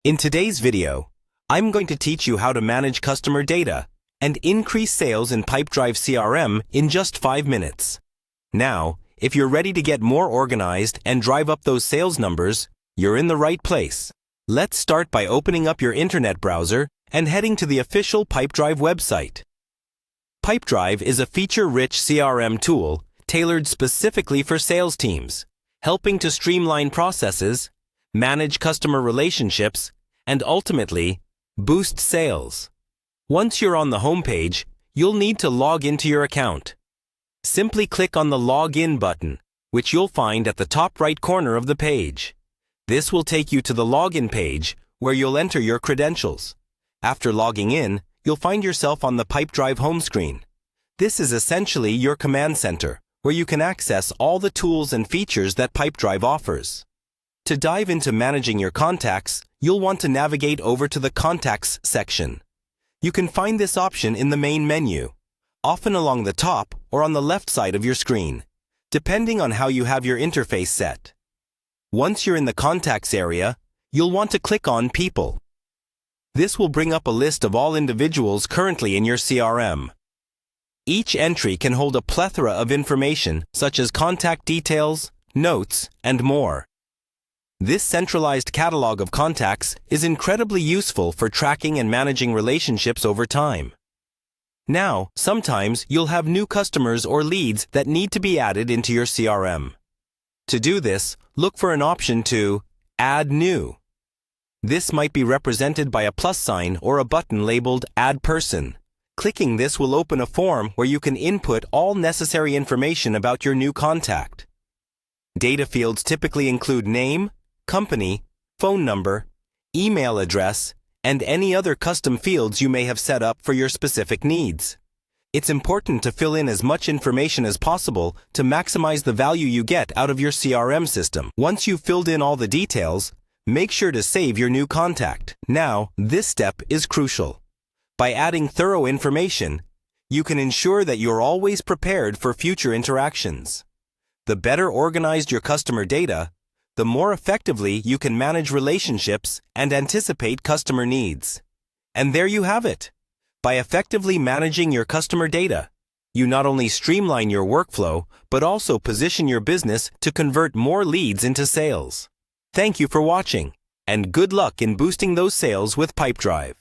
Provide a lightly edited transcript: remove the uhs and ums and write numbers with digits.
In today's video, I'm going to teach you how to manage customer data and increase sales in Pipedrive CRM in just 5 minutes. Now, if you're ready to get more organized and drive up those sales numbers, you're in the right place. Let's start by opening up your internet browser and heading to the official Pipedrive website. Pipedrive is a feature-rich CRM tool tailored specifically for sales teams, helping to streamline processes, manage customer relationships, and ultimately, boost sales. Once you're on the homepage, you'll need to log into your account. Simply click on the Login button, which you'll find at the top right corner of the page. This will take you to the login page, where you'll enter your credentials. After logging in, you'll find yourself on the Pipedrive home screen. This is essentially your command center, where you can access all the tools and features that Pipedrive offers. To dive into managing your contacts, you'll want to navigate over to the Contacts section. You can find this option in the main menu, often along the top or on the left side of your screen, depending on how you have your interface set. Once you're in the Contacts area, you'll want to click on People. This will bring up a list of all individuals currently in your CRM. Each entry can hold a plethora of information such as contact details, notes, and more. This centralized catalog of contacts is incredibly useful for tracking and managing relationships over time. Now, sometimes you'll have new customers or leads that need to be added into your CRM. To do this, look for an option to Add New. This might be represented by a plus sign or a button labeled Add Person. Clicking this will open a form where you can input all necessary information about your new contact. Data fields typically include name, company, phone number, email address, and any other custom fields you may have set up for your specific needs. It's important to fill in as much information as possible to maximize the value you get out of your CRM system. Once you've filled in all the details, make sure to save your new contact. Now, this step is crucial. By adding thorough information, you can ensure that you're always prepared for future interactions. The better organized your customer data, the more effectively you can manage relationships and anticipate customer needs. And there you have it. By effectively managing your customer data, you not only streamline your workflow, but also position your business to convert more leads into sales. Thank you for watching, and good luck in boosting those sales with Pipedrive.